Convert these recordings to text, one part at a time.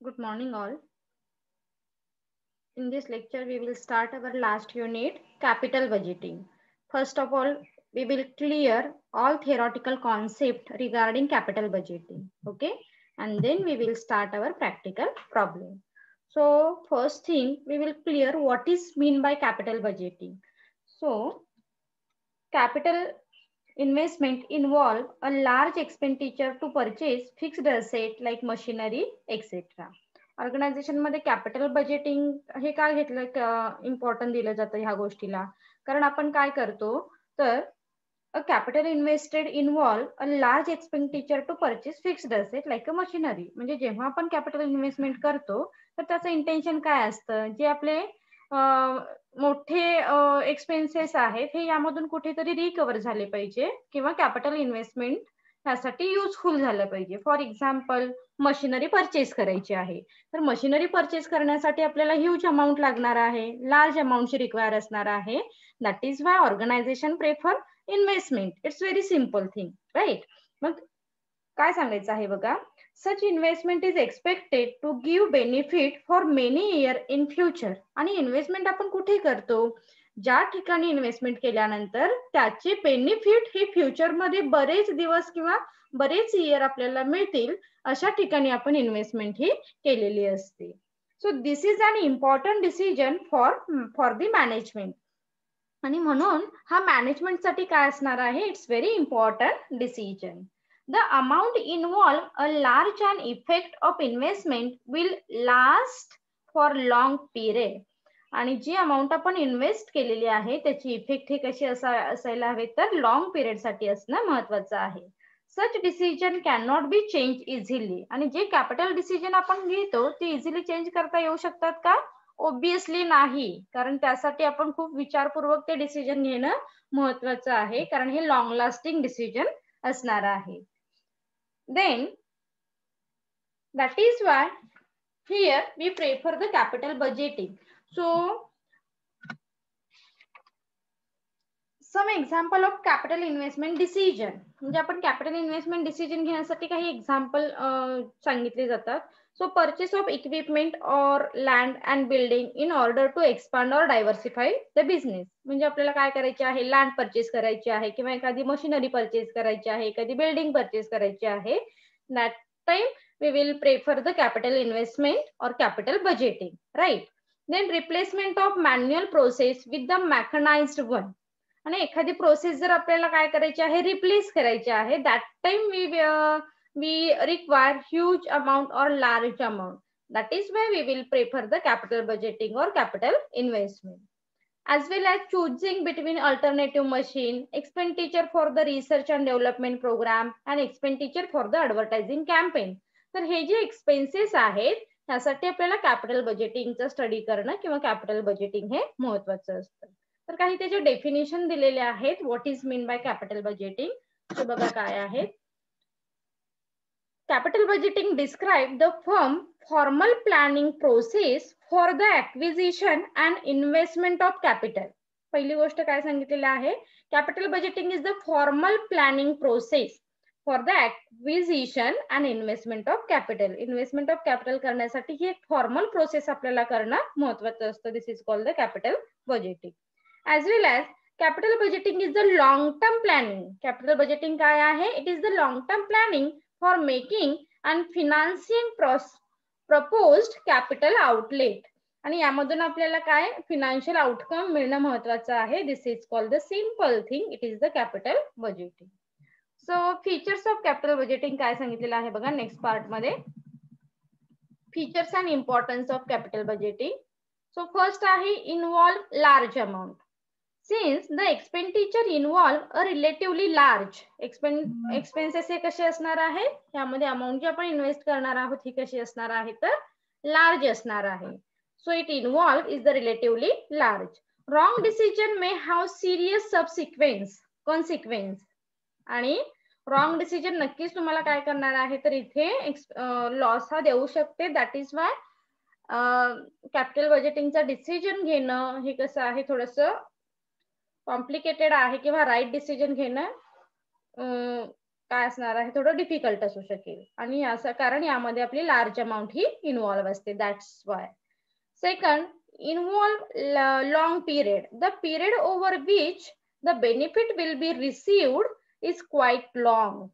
Good morning, all. In this lecture, we will start our last unit, capital budgeting. First of all, we will clear all theoretical concept regarding capital budgeting. Okay, and then we will start our practical problem. So, first thing, we will clear what is mean by capital budgeting. So, capital investment involve a large expenditure to purchase fixed asset like machinery, etc. Organisation मध्ये capital budgeting हे काय घेतलं important दिलं जातं ह्या गोष्टीला कारण आपण काय करतो तर a capital invested involve a large expenditure to purchase fixed asset like a machinery म्हणजे जेव्हा आपण कॅपिटल इन्व्हेस्टमेंट करतो तर त्याचं इंटेन्शन काय असतं जे आपले मोठे एक्सपेन्सेस आहेत हे यामधून कुठेतरी रिकव्हर झाले पाहिजे किंवा कॅपिटल इन्व्हेस्टमेंट त्यासाठी युजफुल झालं पाहिजे. फॉर एक्झाम्पल मशिनरी परचेस करायची आहे तर मशिनरी परचेस करण्यासाठी आपल्याला ह्यूज अमाऊंट लागणार आहे, लार्ज अमाऊंटची रिक्वायर असणार आहे. That is why organization prefer investment. It's very simple thing, right. मग काय सांगायचं आहे बघा, such investment is expected to give benefit for many year in future. आणि इन्व्हेस्टमेंट आपण कुठे करतो, ज्या ठिकाणी इन्व्हेस्टमेंट केल्यानंतर त्याचे बेनिफिट हे फ्युचरमध्ये बरेच दिवस किंवा बरेच इयर आपल्याला मिळतील अशा ठिकाणी आपण इन्व्हेस्टमेंट ही केलेली असते. So this is an important decision for the management. आणि म्हणून हा मॅनेजमेंटसाठी काय असणार आहे, it's very important decision. The amount involved a large and effect of investment will last for long period. आणि जी अमाऊंट आपण इन्व्हेस्ट केलेली आहे त्याची इफेक्ट ही कशी असायला हवे तर लॉंग पिरियड साठी असणं महत्वाचं आहे. Such decision can not be change easily. आणि जे कॅपिटल डिसिजन आपण घेतो ते इझिली चेंज करता येऊ शकतात का? ऑब्विसली नाही, कारण त्यासाठी आपण खूप विचारपूर्वक ते डिसिजन घेणं महत्वाचं आहे, कारण हे लॉंग लास्टिंग डिसिजन असणार आहे. Then that is why here we prefer the capital budgeting. So some example of capital investment decision. म्हणजे आपण कॅपिटल इन्व्हेस्टमेंट डिसिजन घेण्यासाठी काही एक्झाम्पल सांगितले जातात. So purchase of equipment or land and building in order to expand or diversify the business. म्हणजे आपल्याला काय करायचे आहे, लँड परचेस करायची आहे किंवा एखादी मशिनरी परचेस करायची आहे, एखादी बिल्डिंग परचेस करायची आहे. That time we will prefer the capital investment or capital budgeting, right? Then replacement of manual process with the mechanized one. आणि एखादी प्रोसेस जर आपल्याला काय करायची आहे, रिप्लेस करायची आहे, that time we require huge amount or large amount. That is why we will prefer the capital budgeting or capital investment. as well as choosing between alternative machine, expenditure for the research and development program and expenditure for the advertising campaign. तर हे जे expenses आहेत त्यासाठी आपल्याला capital बजेटिंगचा study करणं किंवा capital budgeting हे महत्वाचं असतं. तर काही त्याचे डेफिनेशन दिलेले आहेत, what is mean by capital budgeting ते बघा काय आहेत. Capital budgeting describe the firm formal planning process for the acquisition and investment of capital. पहिली गोष्ट काय सांगितलेली आहे, capital budgeting is the formal planning process for the acquisition and investment of capital. Investment of capital करण्यासाठी ही एक formal process आपल्याला करणं महत्वाचं असतं. This is called the capital budgeting. As well as capital budgeting is the long term planning. Capital budgeting काय आहे, it is the long term planning for making and financing proposed capital outlet. आणि यामधून आपल्याला काय financial outcome मिळणं महत्वाचं आहे. This is called the simple thing, it is the capital budgeting. So features of capital budgeting काय सांगितलेलं आहे बघा नेक्स्ट पार्ट मध्ये. Features and importance of capital budgeting. So first आहे involve large amount. Since the expenditure involve a relatively large expenses हे कसे असणार आहे, यामध्ये अमाऊंट जी आपण इन्व्हेस्ट करणार आहोत ही कशी असणार आहे तर लार्ज असणार आहे. So it involve is the relatively large. Wrong decision may have serious subsequence consequence. आणि रॉंग डिसिजन नक्कीच तुम्हाला काय करणार आहे तर इथे लॉस हा देऊ शकते. दॅट इज वाय कॅपिटल बजेटिंगचा डिसिजन घेणं हे कसं आहे, थोडंसं कॉम्प्लिकेटेड आहे किंवा राईट डिसिजन घेणं काय असणार आहे, थोडं डिफिकल्ट असू शकेल. आणि असं कारण यामध्ये आपली लार्ज अमाऊंट ही इन्व्हॉल्व असते, that's why. Second, involve long period. The period over which the benefit will be received is quite long.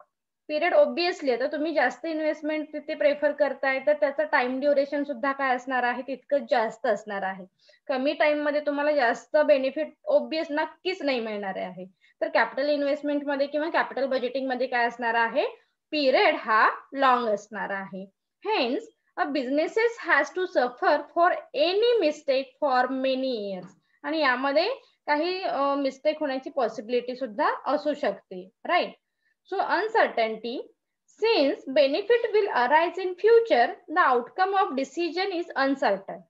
Period obviously आता तुम्ही जास्त इन्व्हेस्टमेंट तिथे प्रेफर करताय तर त्याचं टाइम ड्युरेशन सुद्धा काय असणार आहे, तितकंच जास्त असणार आहे. कमी टाइम मध्ये तुम्हाला जास्त बेनिफिट ऑब्विस नक्कीच नाही मिळणार आहे. तर कॅपिटल इन्व्हेस्टमेंट मध्ये किंवा कॅपिटल बजेटिंग मध्ये काय असणार आहे, पिरियड हा लॉंग असणार आहे. Hence a businesses has to suffer for any mistake for many years. आणि यामध्ये काही मिस्टेक होण्याची पॉसिबिलिटी सुद्धा असू शकते, right. So uncertainty, since benefit will arise in future, the outcome of decision is uncertain.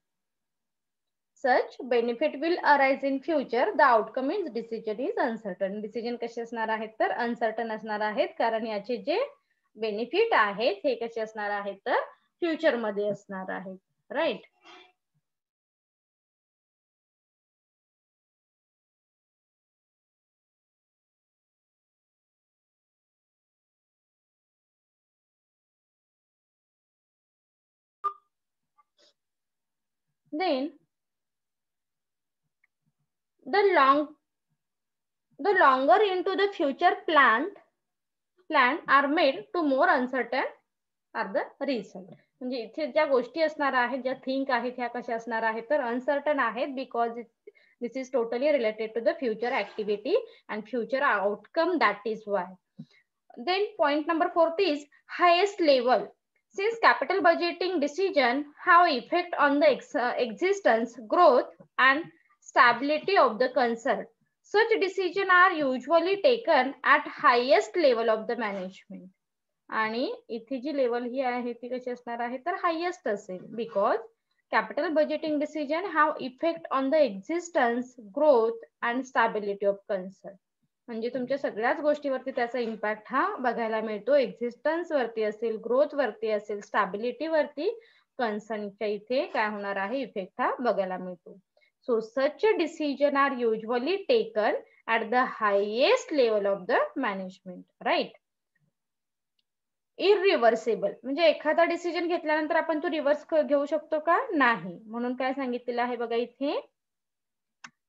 Such benefit will arise in future, the outcome is decision is uncertain. Decision कसे असणार आहेत तर uncertain असणार आहेत, कारण याचे जे बेनिफिट आहेत हे कसे असणार आहेत तर फ्युचर मध्ये असणार आहेत, right. Then the longer into the future plan are made to more uncertain are the result. म्हणजे इथे ज्या गोष्टी असणार आहेत, ज्या थिंक आहेत ह्या कशा असणार आहेत तर अनसर्टन आहेत, because this is totally related to the future activity and future outcome, that is why. Then point number 4 is highest level. Since capital budgeting decision have effect on the existence, growth and stability of the concern, such decisions are usually taken at highest level of the management. आणि इथे जी level ही आहे ती कशी असणार आहे तर highest असेल, because capital budgeting decision have effect on the existence, growth and stability of concern. म्हणजे तुमच्या सगळ्याच गोष्टीवरती त्याचा इम्पॅक्ट हा बघायला मिळतो. एक्झिस्टन्स वरती असेल, ग्रोथ वरती असेल, स्टॅबिलिटी वरती कन्सर्नच्या इथे काय होणार आहे, इफेक्ट हा बघायला मिळतो. So such decision are usually taken at the highest level of the management, right. Irreversible म्हणजे एखादा डिसिजन घेतल्यानंतर आपण तो रिव्हर्स घेऊ शकतो का, नाही. म्हणून काय सांगितलेलं आहे बघा इथे,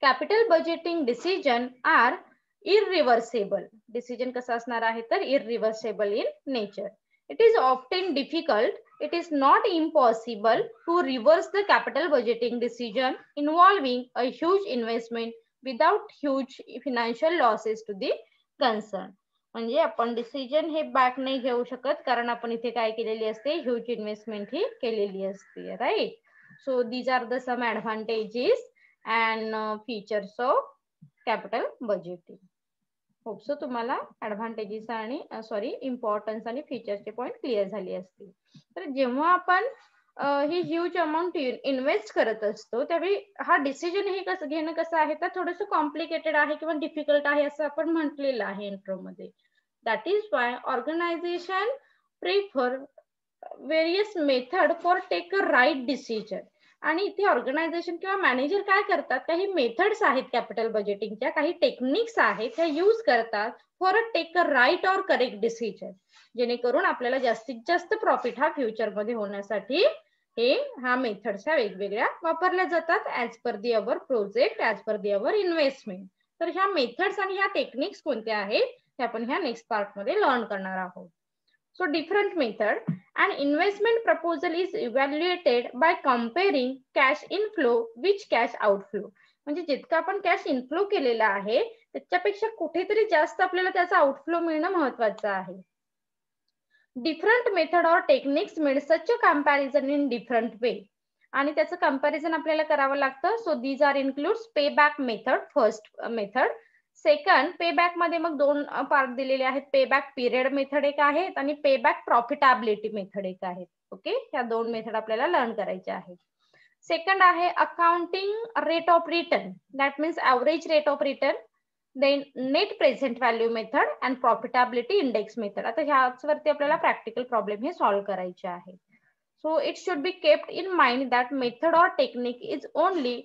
capital budgeting decision are irreversible. Decision कसा असणार आहे तर irreversible in nature. It is often difficult, it is not impossible to reverse the capital budgeting decision involving a huge investment without huge financial losses to the concern. म्हणजे आपण decision हे back नाही घेऊ शकत, कारण आपण इथे काय केलेली असते, ह्यूज इन्व्हेस्टमेंट ही केलेली असते, right. So these are the some advantages and features of capital budgeting. Hope so तुम्हाला ऍडव्हान्टेजेस आणि इम्पॉर्टन्स आणि फीचरचे पॉईंट क्लिअर झाले असतील. तर जेव्हा आपण ही ह्यूज अमाऊंट इन्व्हेस्ट करत असतो त्यावेळी हा डिसिजन हे कसं घेणं कसं आहे तर थोडंसं कॉम्प्लिकेटेड आहे किंवा डिफिकल्ट आहे असं आपण म्हटलेलं आहे इंट्रो मध्ये. That is why organisation prefer various method for take a right decision. आणि इथे ऑर्गनायझेशन किंवा मॅनेजर काय करतात, काही मेथड्स आहेत कॅपिटल बजेटिंगच्या, काही टेक्निक्स आहेत त्या यूज करतात for a take a right or correct decision, जेणेकरून आपल्याला जास्तीत जास्त प्रॉफिट हा फ्युचर मध्ये होण्यासाठी ह्या मेथड्स ह्या वेगवेगळ्या वापरल्या जातात as per the our project, as per the our investment. तर ह्या मेथड्स आणि ह्या टेक्निक्स कोणत्या आहेत हे आपण ह्या नेक्स्ट पार्ट मध्ये लर्न करणार आहोत. So different method, an investment proposal is evaluated by comparing cash inflow with cash outflow. म्हणजे जितका आपण कॅश इनफ्लो केलेला आहे त्याच्यापेक्षा कुठेतरी जास्त आपल्याला त्याचा आउटफ्लो मिळणं महत्वाचं आहे. Different method or techniques made such a comparison in different way. आणि त्याचं कंपॅरिझन आपल्याला करावं लागतं. So these are includes pay back method, first method. Second, pay back मध्ये मग दोन पार्ट दिलेले आहेत. पे बॅक पिरियड मेथड एक आहे आणि पे बॅक प्रॉफिटेबिलिटी मेथड एक आहे. ओके, ह्या दोन मेथड आपल्याला लर्न करायच्या आहेत. सेकंड आहे accounting rate of return, that means average rate of return. Then net present value method and profitability index method. आता ह्याच वरती आपल्याला प्रॅक्टिकल प्रॉब्लेम हे सॉल्व्ह करायचे आहेत. So it should be kept in mind that method or technique is only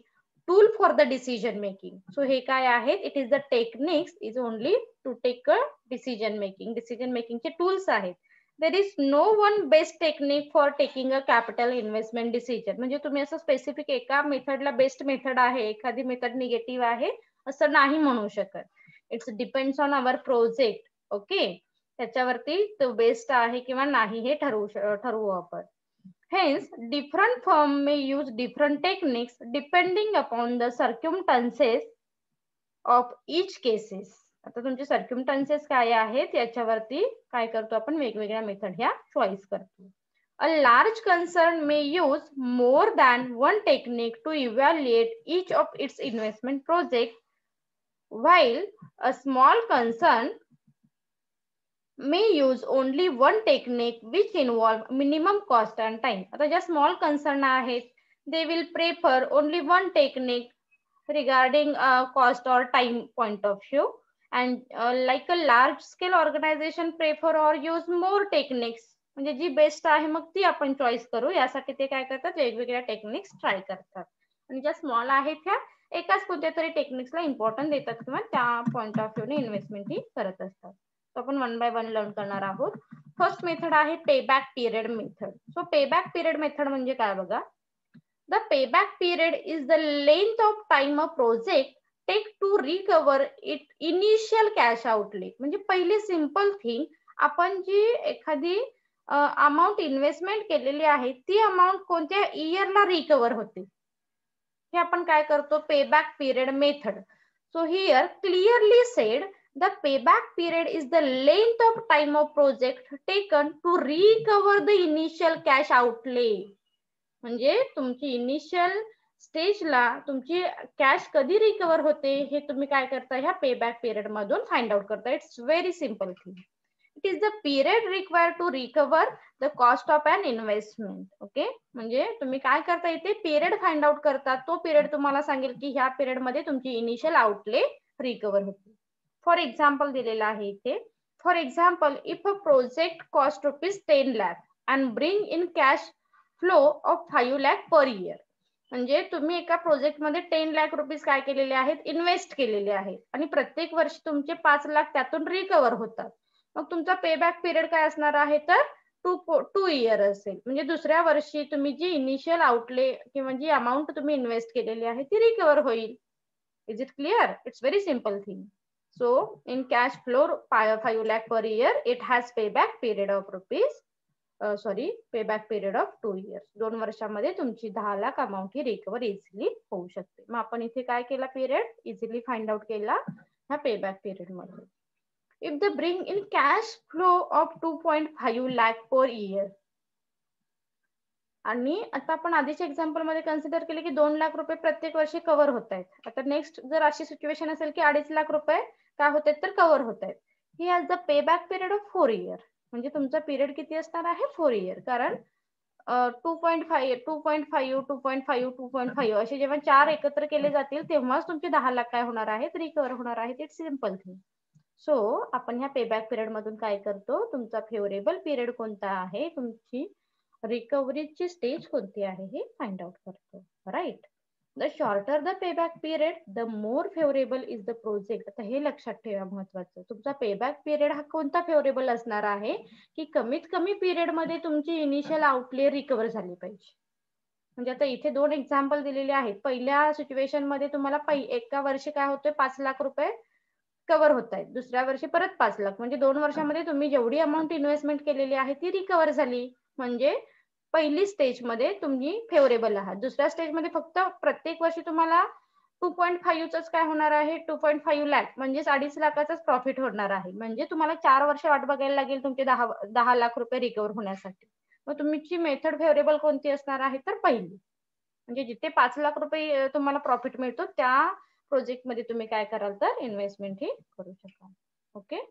tool for the decision making. So हे काय आहेत, it is the techniques is only to take a decision making. Decision मेकिंगचे tools आहेत. There is no one best technique for taking a capital investment decision. म्हणजे तुम्ही असं specific एका मेथडला best method आहे, एखादी मेथड निगेटिव्ह आहे असं नाही म्हणू शकत. It's depends on our project. Okay, त्याच्यावरती तो बेस्ट आहे किंवा नाही हे ठरवू आपण. Hence, different firm may use different techniques depending upon the circumstances of each cases. आता तुमचे सर्क्युमस्टान्सेस काय आहेत याच्यावरती काय करतो आपण, वेगवेगळ्या मेथड ह्या चॉईस करतो. A large concern may use more than one technique to evaluate each of its investment project, while a small concern may use only one technique which involve minimum cost and time. आता ज्या small concern आहेत, they will prefer only one technique regarding cost or time point of view, and like a large scale organization prefer or use more techniques. म्हणजे जी best आहे मग ती आपण choice करू, यासाठी ते काय करतात, वेगवेगळ्या टेक्निक्स ट्राय करतात. आणि ज्या स्मॉल आहेत त्या एकाच कोणत्या तरी टेक्निक्सला इम्पॉर्टन्स देतात किंवा त्या पॉइंट ऑफ व्ह्यूने इन्व्हेस्टमेंट ही करत असतात. आपण वन बाय वन लर्न करणार आहोत. फर्स्ट मेथड आहे payback period method. So payback period method म्हणजे काय बघा. The payback period is the length of time a project take to recover it initial cash outlay. म्हणजे पहिली सिंपल थिंग, आपण जी एखादी अमाऊंट इन्व्हेस्टमेंट केलेली आहे ती अमाऊंट कोणत्या इयरला रिकवर होते हे आपण काय करतो, payback period method. So here clearly sed the payback period is the length of time of project taken to recover the initial cash outlay. म्हणजे तुमची इनिशियल स्टेजला तुमची कॅश कधी रिकवर होते हे तुम्ही काय करता, ह्या पेबॅक पिरियड मधून फाइंड आउट करता. It's very simple thing. It is the period required to recover the cost of an investment. Okay, म्हणजे तुम्ही काय करता, इथे पिरियड फाइंड आउट करता. तो पिरियड तुम्हाला सांगेल की ह्या पिरियड मध्ये तुमची इनिशियल आउटले रिकवर होते. फॉर एक्झाम्पल दिलेला आहे इथे. For example, if a project cost ₹10 lakh and bring in cash flow of 5 lakh per year. म्हणजे तुम्ही एका प्रोजेक्ट मध्ये 10 लाख रुपीज काय केलेले आहेत, इन्व्हेस्ट केलेले आहेत आणि प्रत्येक वर्षी तुमचे 5 लाख त्यातून रिकवर होतात. मग तुमचा पेबॅक पिरियड काय असणार आहे तर 2 इयर असेल. म्हणजे दुसऱ्या वर्षी तुम्ही जी इनिशियल आउटले किंवा जी अमाऊंट तुम्ही इन्व्हेस्ट केलेली आहे ती रिकवर होईल. Is it clear? It's very simple thing. So in cash flow 5 lakh per year, it has payback period of payback period of 2 years. 2 वर्षामध्ये तुमची 10 लाख अमाऊंट ही रिकवर इझिली होऊ शकते. मग आपण इथे काय केला, पिरियड इझिली फाइंड आउट केला ह्या पेबॅक पिरियड मध्ये. If the bring in cash flow of 2.5 lakh per year. आणि आता आपण आधीच्या एक्झाम्पल मध्ये कन्सिडर केले की 2 लाख रुपये प्रत्येक वर्षी कव्हर होत आहेत. आता नेक्स्ट जर अशी सिच्युएशन असेल की 2.5 लाख रुपये काय होत आहेत तर कव्हर होत आहेत. He has the payback period of 4 year. म्हणजे तुमचा पिरियड किती असणार आहे, 4 इयर. कारण 2.5 असे जेव्हा 4 एकत्र केले जातील तेव्हाच तुमचे 10 लाख काय होणार आहेत, रिकवर होणार आहेत. It's simple thing. सो आपण ह्या पेबॅक पिरियड मधून काय करतो, तुमचा फेवरेबल पिरियड कोणता आहे, तुमची रिकव्हरीची स्टेज कोणती आहे हे फाइंड आउट करतो. Right. The shorter the payback period the more favourable is the project. आता हे लक्षात ठेवा महत्वाचं, तुमचा पेबॅक पिरियड हा कोणता फेवरेबल असणार आहे की कमीत कमी पिरियड मध्ये तुमची इनिशियल आउटले रिकवर झाली पाहिजे. म्हणजे आता इथे 2 एक्झाम्पल दिलेले आहेत. पहिल्या सिच्युएशन मध्ये तुम्हाला एका वर्षी काय होतोय, 5 लाख रुपये कव्हर होत आहेत. दुसऱ्या वर्षी परत 5 लाख. म्हणजे 2 वर्षामध्ये तुम्ही जेवढी अमाऊंट इन्व्हेस्टमेंट केलेली आहे ती रिकवर झाली. म्हणजे पहिली स्टेज मध्ये तुम्ही फेवरेबल आहात. दुसऱ्या स्टेज मध्ये फक्त प्रत्येक वर्षी तुम्हाला 2.5 च काय होणार आहे, 2.5 लाख म्हणजे 2.5 लाखाचाच प्रॉफिट होणार आहे. म्हणजे तुम्हाला 4 वर्ष वाट बघायला लागेल तुमचे 10 लाख रुपये रिकवर होण्यासाठी. मग तुमची मेथड फेवरेबल कोणती असणार आहे तर पहिली. म्हणजे जिथे 5 लाख रुपये तुम्हाला प्रॉफिट मिळतो त्या प्रोजेक्ट मध्ये तुम्ही काय कराल तर इन्व्हेस्टमेंट ही करू शकाल. ओके.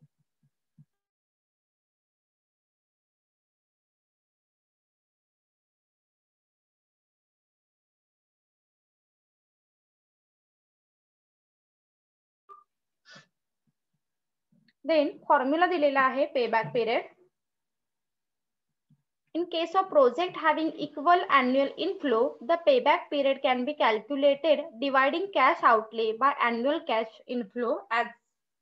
देन फॉर्म्युला दिलेला आहे payback period. In case of project having equal annual inflow, the payback period can be calculated dividing cash outlay by annual cash inflow as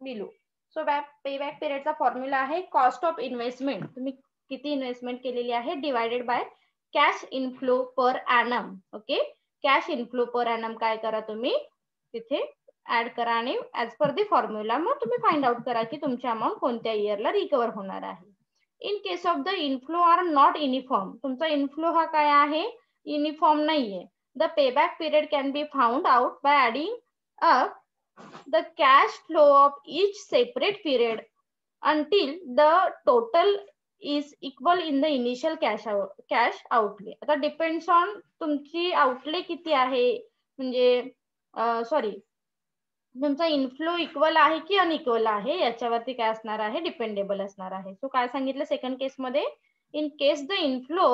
below. So payback period चा formula आहे cost of investment, तुम्ही किती investment केलेली आहे divided by cash inflow per annum. Okay, cash inflow per annum काय करा तुम्ही तिथे ऍड करा आणि ऍज पर दी फॉर्म्युला मग तुम्ही फाइंड आउट करा की तुमची अमाऊंट कोणत्या इयरला रिकवर होणार आहे. In case of the inflow are not uniform, तुमचा इनफ्लो हा काय आहे युनिफॉर्म नाहीये. The payback period can be found out by adding up the cash flow of each separate period until the total is equal in the initial cash outlay. आता depends on तुमची outlay किती आहे, म्हणजे sorry तुमचा inflow equal आहे की unequal आहे याच्यावरती काय असणार आहे डिपेंडेबल असणार आहे. सो काय सांगितलं सेकंड केस मध्ये, in case the inflow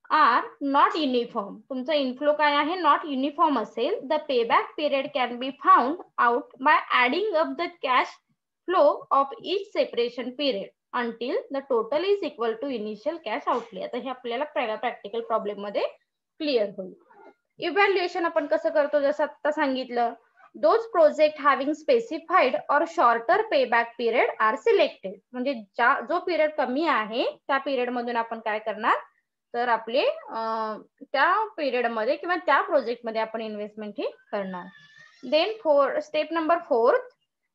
are not uniform, तुमचा इनफ्लो काय आहे नॉट युनिफॉर्म असेल, the payback period can be found out by adding up the cash flow of each separation period until the total is equal to initial cash outlay. आता हे आपल्याला practical problem मध्ये clear होईल. Evaluation आपण कसं करतो जसं आता सांगितलं, those project having specified or shorter payback period are selected. म्हणजे जो पिरियड कमी आहे त्या पिरियड मधून आपण काय करणार तर आपले त्या पिरियड मध्ये किंवा त्या प्रोजेक्ट मध्ये आपण इन्व्हेस्टमेंट ही करणार. Then step number 4,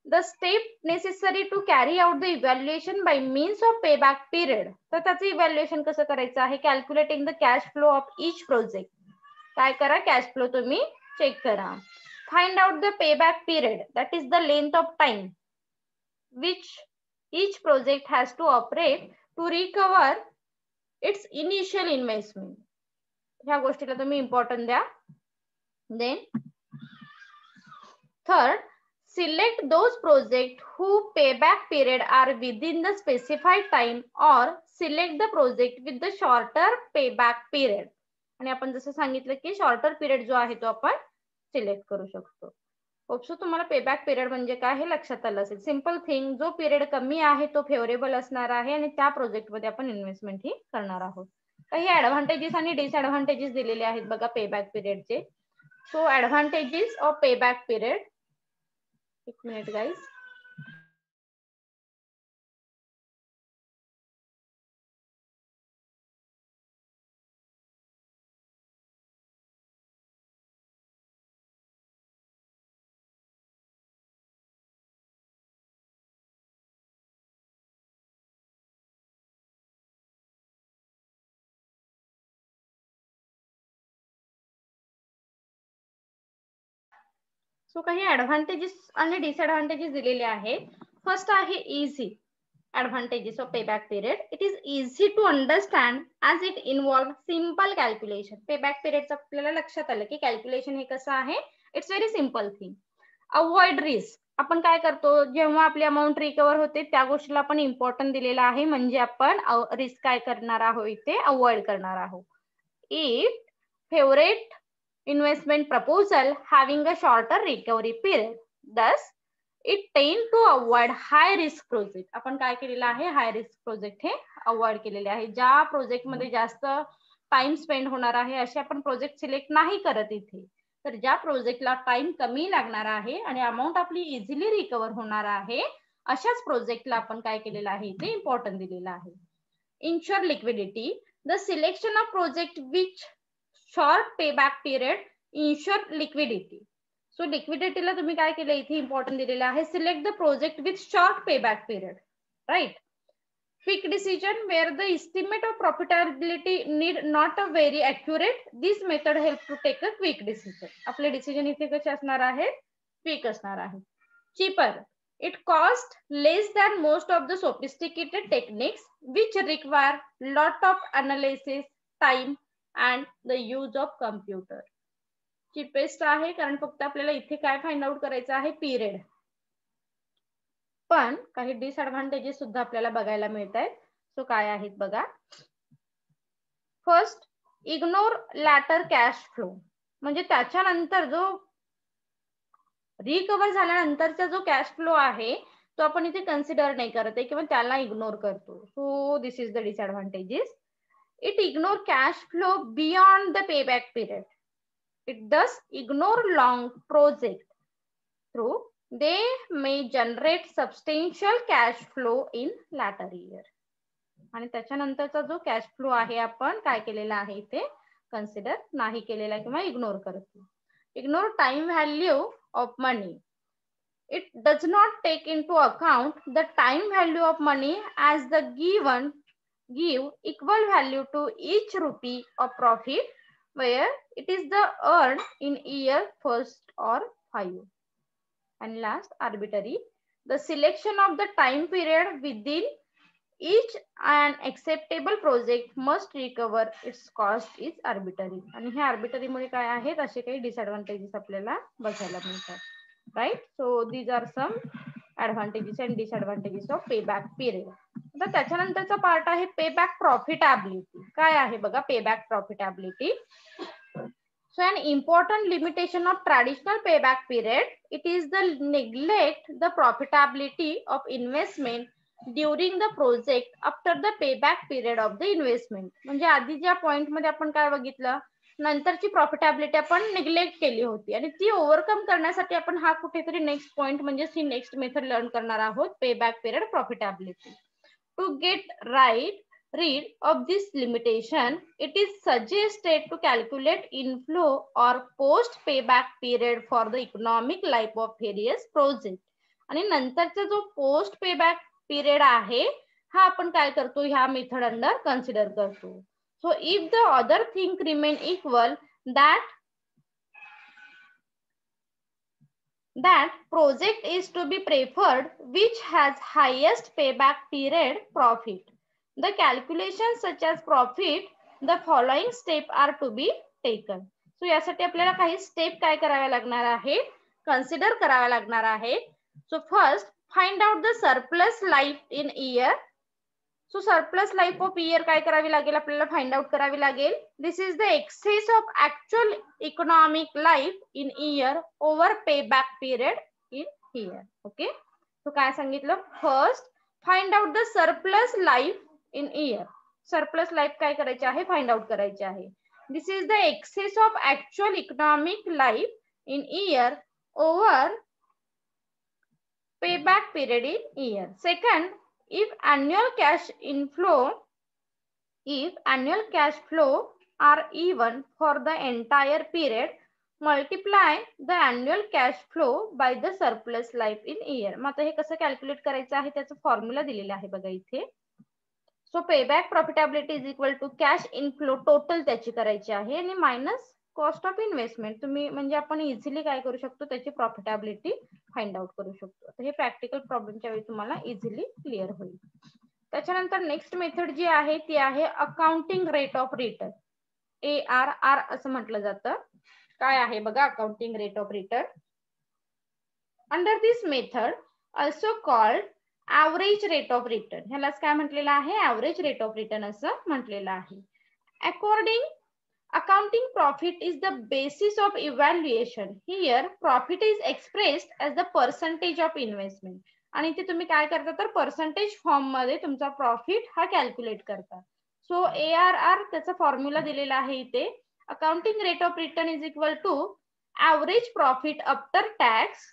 the step necessary to carry out the evaluation by means of payback period. तर त्याचं इव्हॅल्युएशन कसं करायचं आहे, calculating the cash flow of each project. काय करा कॅश फ्लो तुम्ही चेक करा. Find out the payback period, that is the length of time which each project has to operate to recover its initial investment. ह्या गोष्टीला तुम्ही important द्या. Then third, select those projects whose payback period are within the specified time or select the project with the shorter payback period. आणि आपण जसं सांगितलं की shorter period जो आहे तो आपण सिलेक्ट करू शकतो. होपसो तुम्हाला पेबॅक पिरियड म्हणजे काय हे लक्षात आलं असेल. सिंपल थिंग, जो पिरियड कमी आहे तो फेवरेबल असणार आहे आणि त्या प्रोजेक्ट मध्ये आपण इन्व्हेस्टमेंट ही करणार आहोत. काही ऍडव्हान्टेजेस आणि डिसएडव्हान्टेजेस दिलेले आहेत बघा पेबॅक पिरियडचे. So advantages of payback period, एक मिनिट गाईज. सो काही ऍडव्हान्टेजेस आणि डिसएडव्हान्टेजेस दिलेले आहेत. फर्स्ट आहे easy. Advantages of payback period. It is easy to understand as it involves simple calculation. Payback period आपल्याला लक्षात आलं की कॅल्क्युलेशन हे कसं आहे, it's very simple thing. Avoid risk, आपण काय करतो जेव्हा आपली अमाऊंट रिकवर होते त्या गोष्टीला आपण इम्पॉर्टन्ट दिलेला आहे, म्हणजे आपण रिस्क काय करणार आहोत इथे अवॉइड करणार आहोत. If favourite investment proposal having a shorter recovery period, thus it tend to avoid high risk project. आपण काय केलेलं आहे हाय रिस्क प्रोजेक्ट हे अवॉइड केलेले आहे. ज्या प्रोजेक्ट मध्ये जास्त टाइम स्पेंड होणार आहे असे आपण प्रोजेक्ट सिलेक्ट नाही करत इथे. तर ज्या प्रोजेक्टला टाइम कमी लागणार आहे आणि अमाऊंट आपली इझिली रिकवर होणार आहे अशाच प्रोजेक्टला आपण काय केलेलं आहे इथे इम्पॉर्टन्ट दिलेलं आहे. Insure liquidity, the selection of project which short payback period insure liquidity. So लिक्विडिटीला तुम्ही काय केलं इथे इम्पॉर्टन्ट दिलेलं आहे, select the project with short payback period, right. Quick decision where the estimate of profitability need not a very accurate, this method help to take a quick decision. आपले decision इथे कसे असणार आहे क्विक असणार आहे. Cheaper, it cost less than most of the sophisticated techniques which require lot of analysis time and the use of computer. Cheapest आहे कारण फक्त आपल्याला इथे काय फाइंड आउट करायचं आहे पिरियड. पण काही डिसएडव्हान्टेजेस सुद्धा आपल्याला बघायला मिळत आहेत. सो काय आहेत बघा. First, ignore later cash flow, म्हणजे त्याच्यानंतर जो रिकवर झाल्यानंतरचा जो कॅश फ्लो आहे तो आपण इथे कन्सिडर नाही करत आहे किंवा त्याला इग्नोर करतो. So this is the disadvantages. It ignore cash flow beyond the payback period. It does ignore long project through they may generate substantial cash flow in latter year. आणि त्याच्यानंतरचा जो कॅश फ्लो आहे आपण काय केलेला आहे इथे consider नाही केलेला किंवा इग्नोर करतो. Ignore time value of money. It does not take into account the time value of money as the give equal value to each rupee of profit where it is the earned in year first or 5. And last, arbitrary. The selection of the time period within each an acceptable project must recover its cost is arbitrary. आणि हे arbitrary मुळे काय आहेत असे काही disadvantages आपल्याला बघायला मिळतात. Right? So these are some advantages and disadvantages of payback period. आता त्याच्यानंतरचा पार्ट आहे payback profitability. काय आहे बघा payback profitability. So an important limitation of traditional payback period, it is the neglect the profitability of investment during the project after the payback period of the investment. म्हणजे आधी ज्या point मध्ये आपण काय बघितलं नंतरची प्रॉफिटेबिलिटी आपण निग्लेक्ट केली होती आणि ती ओव्हरकम करण्यासाठी आपण हा कुठेतरी नेक्स्ट पॉइंट म्हणजे ही नेक्स्ट मेथड लर्न करणार आहोत payback period profitability. To get rid of this limitation, it is suggested to calculate inflow or post payback period for the economic life of various project. आणि नंतरचा जो post payback period आहे हा आपण काय करतो ह्या मेथड अंडर कन्सिडर करतो. So if the other thing remain equal, that project is to be preferred which has highest payback period profit. The calculations such as profit, the following step are to be taken. So यासाठी आपल्याला काही step काय कराव्या लागणार आहे consider कराव्या लागणार आहे. So first find out the surplus life in year. So surplus life of year काय करावी लागेल आपल्याला फाइंड आउट करावी लागेल. This is the excess of actual economic life in year over payback period in year. Okay so काय सांगितलं first find out the surplus life in year. Surplus life काय करायची आहे फाइंड आउट करायची आहे. This is the excess of actual economic life in year over payback period in year. Second, if annual cash flow are even for the entire period, multiply the annual cash flow by the surplus life in year. मग आता हे कसं calculate करायचं आहे त्याचं formula दिलेला आहे बघा इथे. So payback profitability is equal to cash inflow total त्याची करायची आहे आणि मायनस कॉस्ट ऑफ इन्व्हेस्टमेंट. तुम्ही म्हणजे आपण इझिली काय करू शकतो त्याची प्रॉफिटेबिलिटी फाइंड आउट करू शकतो. तर हे प्रॅक्टिकल प्रॉब्लेमच्या वेळी तुम्हाला इझिली क्लिअर होईल. त्याच्यानंतर नेक्स्ट मेथड जी आहे ती आहे accounting rate of return. ARR असं म्हटलं जातं. काय आहे बघा accounting rate of return. Under this method also called average rate of return. ह्यालाच काय म्हटलेलं आहे ऍव्हरेज रेट ऑफ रिटर्न असं म्हटलेलं आहे. According accounting profit is the basis of evaluation. Here profit is expressed as the percentage of investment. आणि इथे तुम्ही काय करता तर पर्सेंटेज फॉर्म मध्ये तुमचा प्रॉफिट हा कॅल्क्युलेट करता. सो ARR त्याचा फॉर्म्युला दिलेला आहे इथे. Accounting rate of return is equal to average profit after tax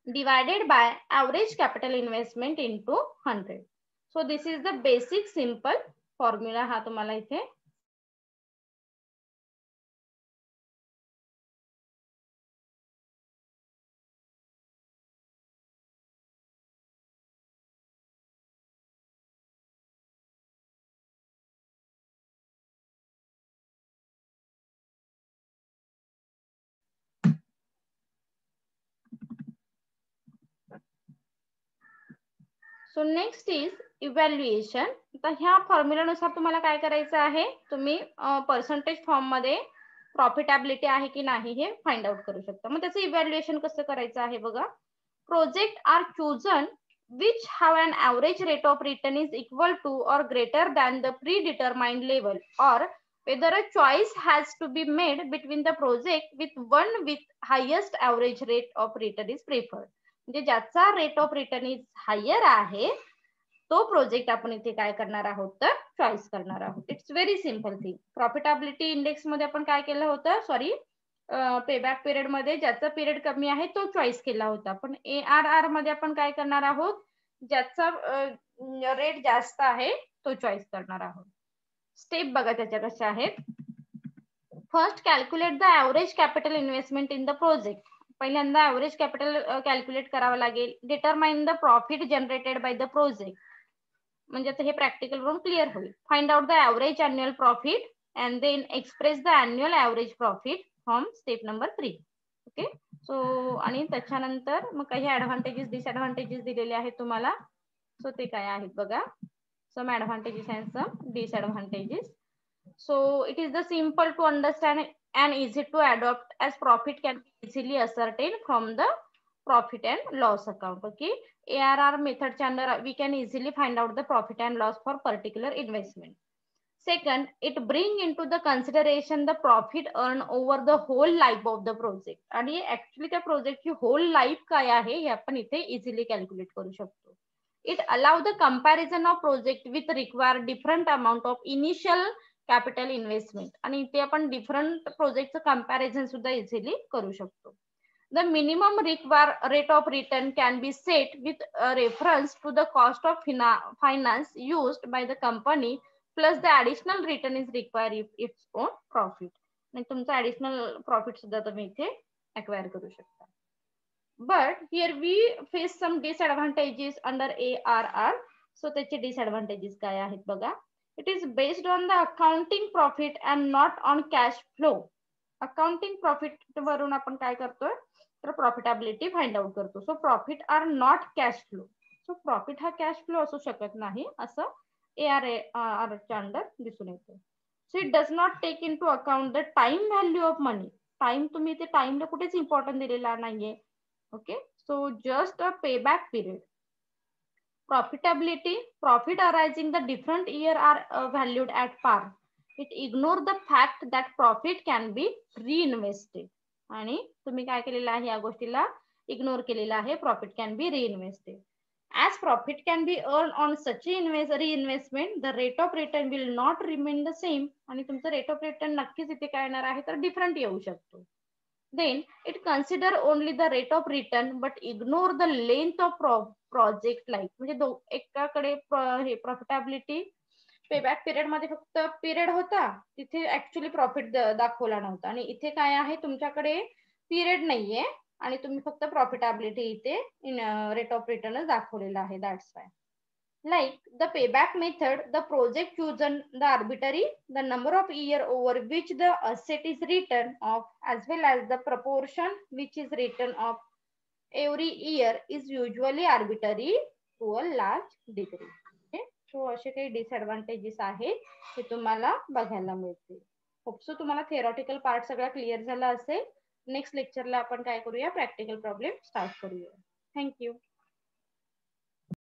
divided by average capital investment into 100. So this is the basic simple formula हा तुम्हाला इथे सो नेक्स्ट इज इव्हॅल्युएशन. आता ह्या फॉर्म्युलानुसार तुम्हाला काय करायचं आहे तुम्ही पर्सेंटेज फॉर्म मध्ये प्रॉफिटेबिलिटी आहे की नाही हे फाइंड आउट करू शकता. मग त्याचं इव्हॅल्युएशन कसं करायचं आहे बघा. Project are chosen which have an average rate of return is equal to or greater than the predetermined level, or whether a choice has to be made between the project with one with highest average rate of return is preferred. म्हणजे ज्याचा rate of return is higher आहे तो project आपण इथे काय करणार आहोत तर चॉईस करणार आहोत. It's very simple thing. Profitability index मध्ये आपण काय केलं होतं, सॉरी पेबॅक पिरियड मध्ये ज्याचा पिरियड कमी आहे तो चॉईस केला होता. पण ARR मध्ये आपण काय करणार आहोत, ज्याचा रेट जास्त आहे तो चॉईस करणार आहोत. स्टेप बघा त्याच्या कशा आहेत. First calculate the average capital investment in the project. पहिल्यांदा ऍव्हरेज कॅपिटल कॅल्क्युलेट करावं लागेल. Determine the profit generated by the project. म्हणजे आता हे प्रॅक्टिकल वरून क्लिअर होईल. Find out the average annual profit and then express the annual average profit from step number 3. Okay. So आणि त्याच्यानंतर मग काही ऍडव्हान्टेजेस डिसएडव्हान्टेजेस दिलेले आहेत तुम्हाला. सो ते काय आहेत बघा. Some advantages and some disadvantages. So it is the simple to understand and easy to adopt as profit can be easily ascertained from the profit and loss account. Okay. ARR method under we can easily find out the profit and loss for particular investment. Second, it bring into the consideration the profit earned over the whole life of the project. आणि actually त्या project ची whole life काय आहे हे आपण इथे easily calculate करू शकतो. It allow the comparison of project with require different amount of initial capital investment. आणि इथे आपण डिफरंट प्रोजेक्टचं कंपॅरिझन सुद्धा इझिली करू शकतो. The minimum rate of return can be set with reference to the cost of finance used by the company plus the additional return is require its own profit. म्हणजे तुमचं additional profit सुद्धा तुम्ही इथे acquire करू शकता. But here we face some disadvantages under ARR. So त्याचे disadvantages काय आहेत बघा. It is based on the accounting profit and not on cash flow. Accounting profit वरून आपण काय करतोय तर प्रॉफिटेबिलिटी फाइंड आउट करतो. So profit are not cash flow. So profit हा कॅश फ्लो असू शकत नाही असं ARR च्या अंडर दिसून येतं. So it does not take into account the time value of money. Time तुम्ही ते टाइमला कुठेच इम्पॉर्टन्ट दिलेला नाहीये. Okay. So just a payback period. Profitability, profit arising the different year are valued at par. It ignore the fact that profit can be reinvested. आणि तुम्ही काय केलेलं आहे या गोष्टीला इग्नोर केलेला आहे. Profit can be reinvested. As profit can be earned on such reinvestment, the rate of return will not remain the same. आणि तुमचं रेट ऑफ रिटर्न नक्कीच इथे काय येणार आहे तर डिफरंट येऊ शकतो. Then it consider only the rate of return but ignore the length of project life. म्हणजे एकाकडे हे प्रॉफिटेबिलिटी पेबॅक पिरियड मध्ये फक्त पिरियड होता, तिथे ऍक्च्युअली प्रॉफिट दाखवला नव्हता. आणि इथे काय आहे तुमच्याकडे पिरियड नाहीये आणि तुम्ही फक्त प्रॉफिटेबिलिटी इथे रेट ऑफ रिटर्न दाखवलेला आहे. That's why. Like the payback method, the project chosen the arbitrary, the number of year over which the asset is written off as well as the proportion which is written off every year is usually arbitrary to a large degree. Okay. So असे काही disadvantages आहेत ते तुम्हाला बघायला मिळतील. होपसो तुम्हाला theoretical part सगळा clear झाला असेल. नेक्स्ट लेक्चरला आपण काय करूया प्रॅक्टिकल प्रॉब्लेम स्टार्ट करूया. थँक्यू.